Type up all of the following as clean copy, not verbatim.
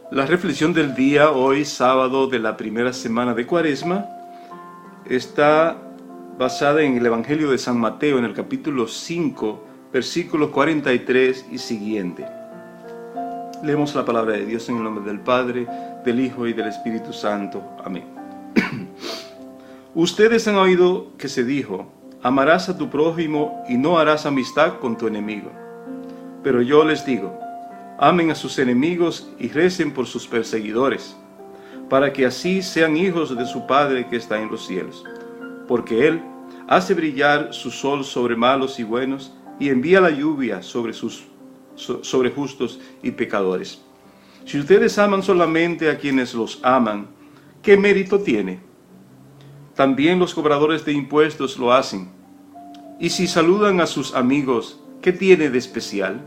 La reflexión del día, hoy sábado de la primera semana de Cuaresma, está basada en el Evangelio de San Mateo, en el capítulo 5, versículos 43 y siguiente. Leemos la palabra de Dios en el nombre del Padre, del Hijo y del Espíritu Santo. Amén. Ustedes han oído que se dijo: amarás a tu prójimo y no harás amistad con tu enemigo. Pero yo les digo: amen a sus enemigos y recen por sus perseguidores, para que así sean hijos de su Padre que está en los cielos. Porque Él hace brillar su sol sobre malos y buenos, y envía la lluvia sobre justos y pecadores. Si ustedes aman solamente a quienes los aman, ¿qué mérito tiene? También los cobradores de impuestos lo hacen. Y si saludan a sus amigos, ¿qué tiene de especial?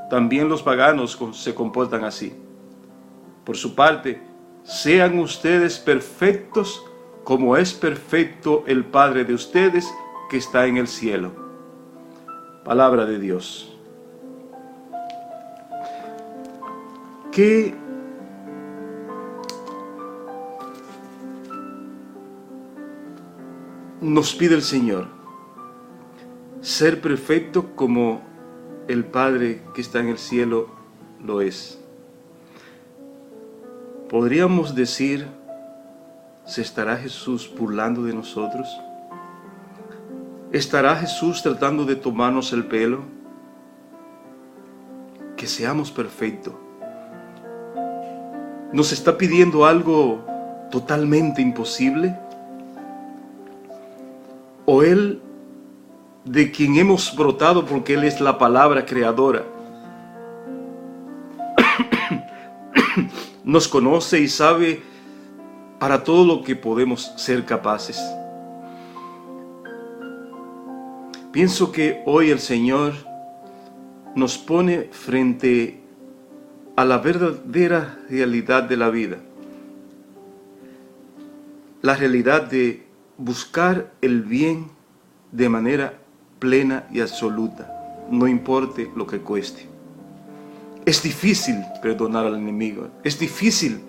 También los paganos se comportan así. Por su parte, sean ustedes perfectos como es perfecto el Padre de ustedes que está en el cielo. Palabra de Dios. ¿Qué nos pide el Señor? Ser perfecto como el Padre que está en el cielo lo es. ¿Podríamos decir, se estará Jesús burlando de nosotros? ¿Estará Jesús tratando de tomarnos el pelo? Que seamos perfectos. ¿Nos está pidiendo algo totalmente imposible? ¿O Él, de quien hemos brotado porque Él es la palabra creadora, nos conoce y sabe para todo lo que podemos ser capaces? Pienso que hoy el Señor nos pone frente a la verdadera realidad de la vida, la realidad de buscar el bien de manera plena y absoluta, no importe lo que cueste. Es difícil perdonar al enemigo, es difícil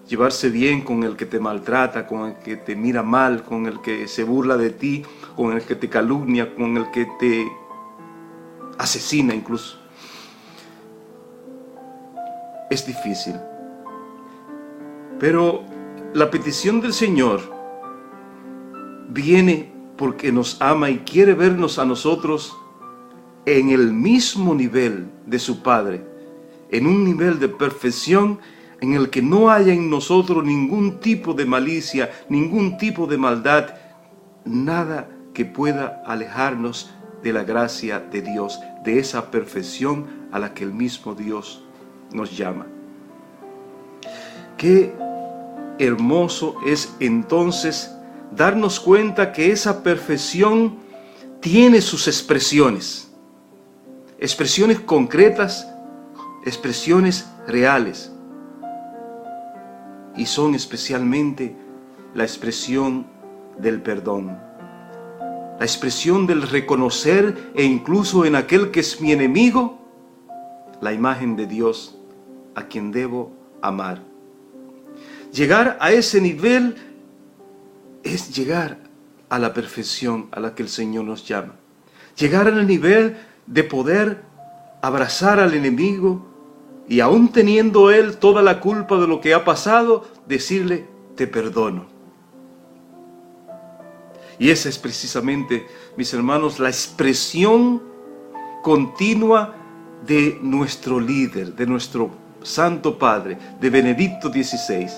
llevarse bien con el que te maltrata, con el que te mira mal, con el que se burla de ti, con el que te calumnia, con el que te asesina incluso. Es difícil. Pero la petición del Señor viene porque nos ama y quiere vernos a nosotros en el mismo nivel de su Padre, en un nivel de perfección en el que no haya en nosotros ningún tipo de malicia, ningún tipo de maldad, nada que pueda alejarnos de la gracia de Dios, de esa perfección a la que el mismo Dios nos llama. Qué hermoso es entonces darnos cuenta que esa perfección tiene sus expresiones concretas, expresiones reales, y son especialmente la expresión del perdón, la expresión del reconocer, e incluso en aquel que es mi enemigo, la imagen de Dios a quien debo amar. Llegar a ese nivel es llegar a la perfección a la que el Señor nos llama. Llegar al nivel de poder abrazar al enemigo y, aún teniendo él toda la culpa de lo que ha pasado, decirle: te perdono. Y esa es precisamente, mis hermanos, la expresión continua de nuestro líder, de nuestro Santo Padre, de Benedicto XVI.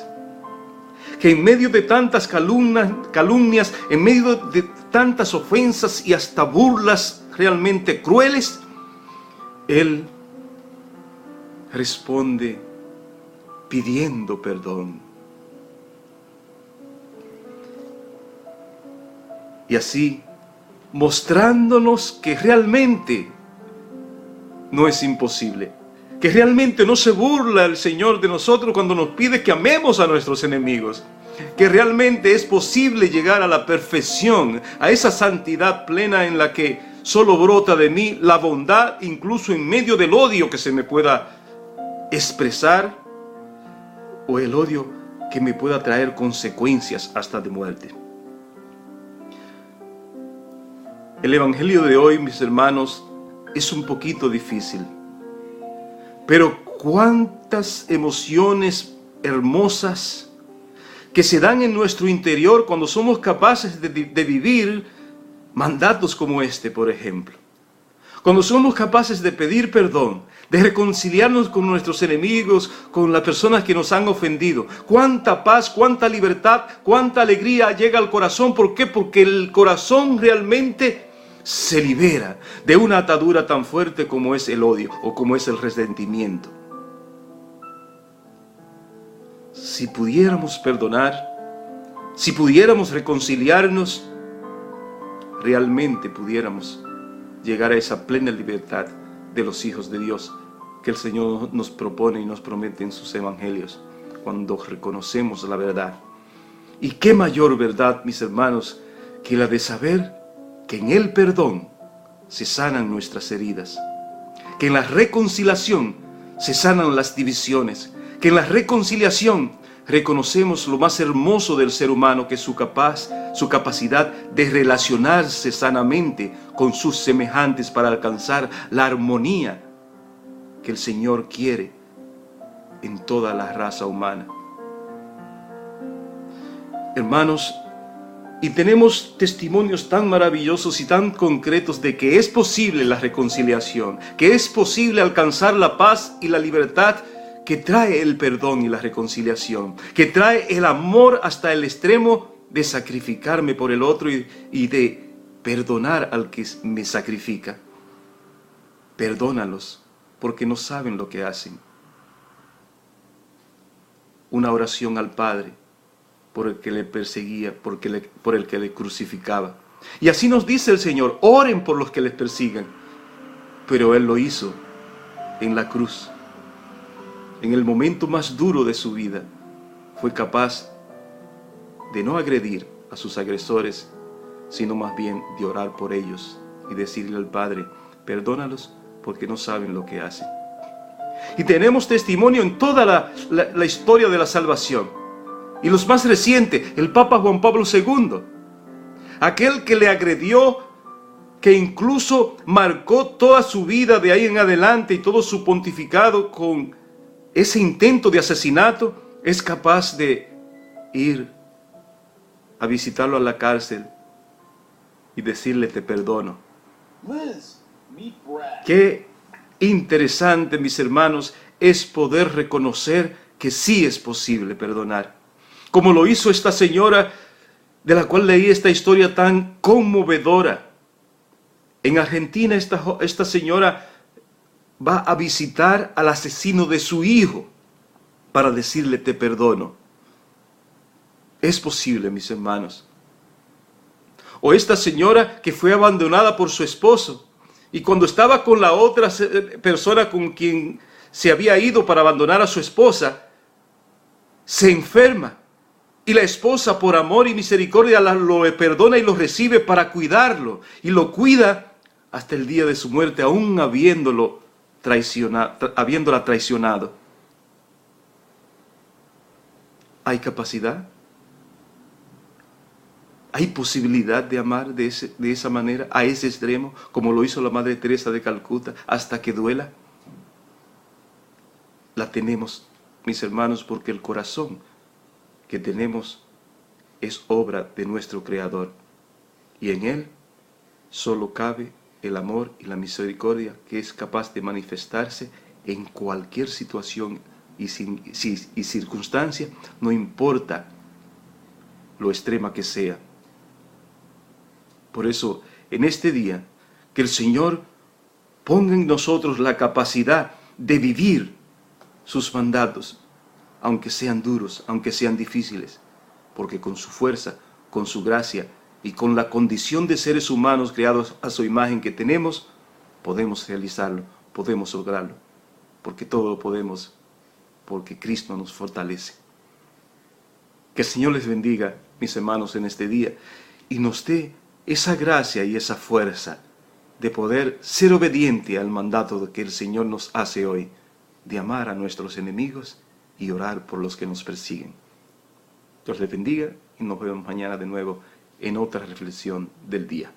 Que en medio de tantas calumnias, en medio de tantas ofensas y hasta burlas realmente crueles, Él responde pidiendo perdón. Y así, mostrándonos que realmente no es imposible, que realmente no se burla el Señor de nosotros cuando nos pide que amemos a nuestros enemigos, que realmente es posible llegar a la perfección, a esa santidad plena en la que solo brota de mí la bondad, incluso en medio del odio que se me pueda expresar, o el odio que me pueda traer consecuencias hasta de muerte. El evangelio de hoy, mis hermanos, es un poquito difícil, pero cuántas emociones hermosas que se dan en nuestro interior cuando somos capaces de vivir mandatos como este, por ejemplo. Cuando somos capaces de pedir perdón, de reconciliarnos con nuestros enemigos, con las personas que nos han ofendido. Cuánta paz, cuánta libertad, cuánta alegría llega al corazón. ¿Por qué? Porque el corazón realmente se libera de una atadura tan fuerte como es el odio o como es el resentimiento. Si pudiéramos perdonar, si pudiéramos reconciliarnos, realmente pudiéramos llegar a esa plena libertad de los hijos de Dios que el Señor nos propone y nos promete en sus evangelios, cuando reconocemos la verdad. Y qué mayor verdad, mis hermanos, que la de saber que en el perdón se sanan nuestras heridas, que en la reconciliación se sanan las divisiones, que en la reconciliación reconocemos lo más hermoso del ser humano, que es su capacidad de relacionarse sanamente con sus semejantes para alcanzar la armonía que el Señor quiere en toda la raza humana. Hermanos, y tenemos testimonios tan maravillosos y tan concretos de que es posible la reconciliación, que es posible alcanzar la paz y la libertad que trae el perdón y la reconciliación, que trae el amor hasta el extremo de sacrificarme por el otro y de perdonar al que me sacrifica. Perdónalos, porque no saben lo que hacen. Una oración al Padre por el que le perseguía, por el que le crucificaba. Y así nos dice el Señor: oren por los que les persigan. Pero Él lo hizo en la cruz. En el momento más duro de su vida, fue capaz de no agredir a sus agresores, sino más bien de orar por ellos y decirle al Padre: perdónalos porque no saben lo que hacen. Y tenemos testimonio en toda la historia de la salvación. Y los más recientes, el Papa Juan Pablo II, aquel que le agredió, que incluso marcó toda su vida de ahí en adelante y todo su pontificado con ese intento de asesinato, es capaz de ir a visitarlo a la cárcel y decirle: te perdono. Qué interesante, mis hermanos, es poder reconocer que sí es posible perdonar, como lo hizo esta señora de la cual leí esta historia tan conmovedora. En Argentina esta señora va a visitar al asesino de su hijo para decirle: te perdono. Es posible, mis hermanos. O esta señora que fue abandonada por su esposo, y cuando estaba con la otra persona con quien se había ido para abandonar a su esposa, se enferma. Y la esposa, por amor y misericordia, lo perdona y lo recibe para cuidarlo. Y lo cuida hasta el día de su muerte, aún habiéndola traicionado. ¿Hay capacidad? ¿Hay posibilidad de amar de esa manera, a ese extremo, como lo hizo la Madre Teresa de Calcuta, hasta que duela? La tenemos, mis hermanos, porque el corazón que tenemos es obra de nuestro Creador, y en Él solo cabe el amor y la misericordia, que es capaz de manifestarse en cualquier situación y circunstancia, no importa lo extrema que sea. Por eso, en este día, que el Señor ponga en nosotros la capacidad de vivir sus mandatos, aunque sean duros, aunque sean difíciles, porque con su fuerza, con su gracia y con la condición de seres humanos creados a su imagen que tenemos, podemos realizarlo, podemos lograrlo, porque todo lo podemos, porque Cristo nos fortalece. Que el Señor les bendiga, mis hermanos, en este día, y nos dé esa gracia y esa fuerza de poder ser obediente al mandato que el Señor nos hace hoy, de amar a nuestros enemigos y orar por los que nos persiguen. Dios les bendiga y nos vemos mañana de nuevo en otra reflexión del día.